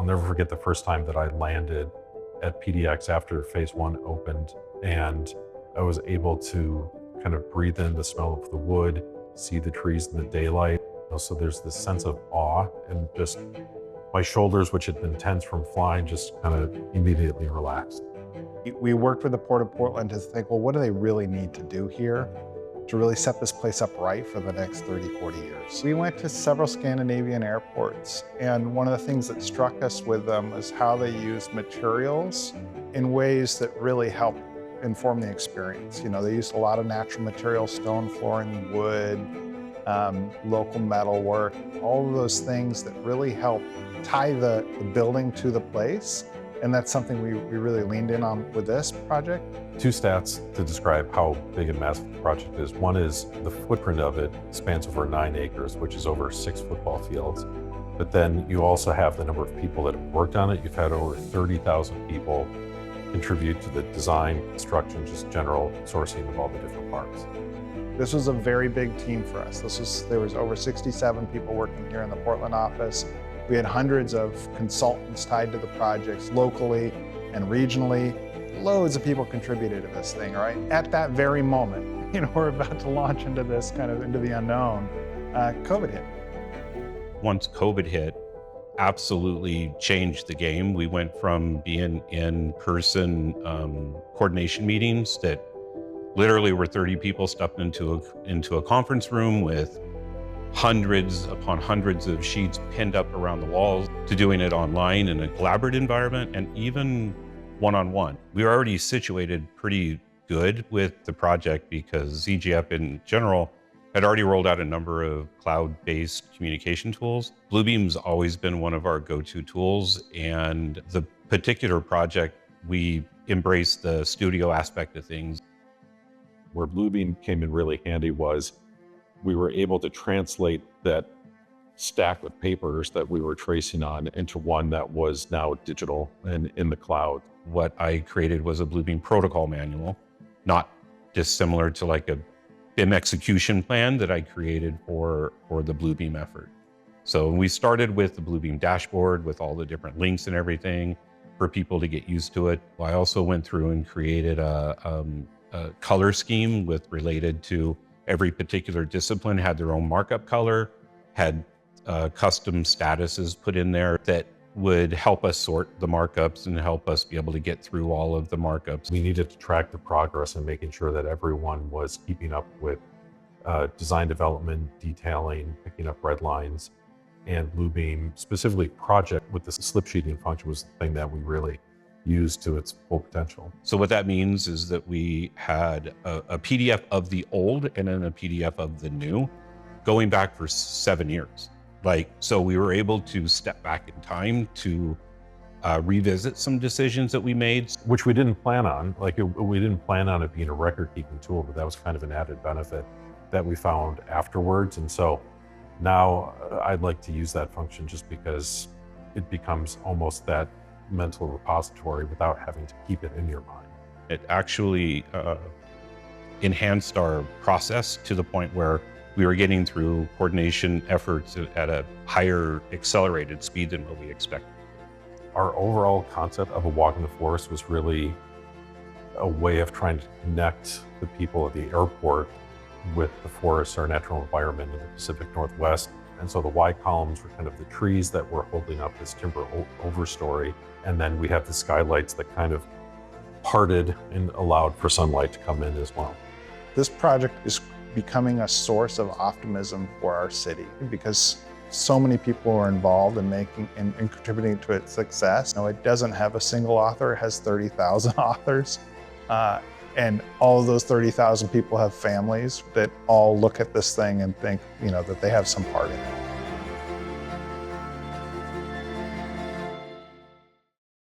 I'll never forget the first time that I landed at PDX after phase one opened, and I was able to kind of breathe in the smell of the wood, see the trees in the daylight. So there's this sense of awe, and just my shoulders, which had been tense from flying, just kind of immediately relaxed. We worked with the Port of Portland to think, well, what do they really need to do here to really set this place up right for the next 30, 40 years? We went to several Scandinavian airports, and one of the things that struck us with them was how they used materials in ways that really help inform the experience. You know, they used a lot of natural materials, stone flooring, wood, local metal work, all of those things that really help tie the building to the place. And that's something we really leaned in on with this project. Two stats to describe how big and massive the project is. One is the footprint of it spans over 9 acres, which is over 6 football fields. But then you also have the number of people that have worked on it. You've had over 30,000 people contribute to the design, construction, just general sourcing of all the different parts. This was a very big team for us. There was over 67 people working here in the Portland office. We had hundreds of consultants tied to the projects locally and regionally. Loads of people contributed to this thing, right? At that very moment, we're about to launch into this into the unknown, COVID hit. Once COVID hit, absolutely changed the game. We went from being in-person coordination meetings that literally were 30 people stuffed into a conference room with hundreds upon hundreds of sheets pinned up around the walls, to doing it online in a collaborative environment and even one-on-one. We were already situated pretty good with the project because ZGF in general had already rolled out a number of cloud-based communication tools. Bluebeam's always been one of our go-to tools, and the particular project, we embraced the studio aspect of things. Where Bluebeam came in really handy was we were able to translate that stack of papers that we were tracing on into one that was now digital and in the cloud. What I created was a Bluebeam protocol manual, not dissimilar to like a BIM execution plan that I created for the Bluebeam effort. So we started with the Bluebeam dashboard with all the different links and everything for people to get used to it. I also went through and created a color scheme related to every particular discipline, had their own markup color, had custom statuses put in there that would help us sort the markups and help us be able to get through all of the markups. We needed to track the progress and making sure that everyone was keeping up with design development, detailing, picking up red lines, and Bluebeam, specifically project with the slip sheeting function, was the thing that we really used to its full potential. So what that means is that we had a PDF of the old and then a PDF of the new going back for 7 years. So we were able to step back in time to revisit some decisions that we made. Which we didn't plan on. We didn't plan on it being a record-keeping tool, but that was kind of an added benefit that we found afterwards. And so now I'd like to use that function just because it becomes almost that mental repository without having to keep it in your mind. It actually enhanced our process to the point where we were getting through coordination efforts at a higher accelerated speed than what we expected. Our overall concept of a walk in the forest was really a way of trying to connect the people at the airport with the forest, our natural environment in the Pacific Northwest. And so the Y columns were kind of the trees that were holding up this timber overstory. And then we have the skylights that kind of parted and allowed for sunlight to come in as well. This project is becoming a source of optimism for our city because so many people are involved in making and contributing to its success. It doesn't have a single author, it has 30,000 authors. And all of those 30,000 people have families that all look at this thing and think, that they have some part in it.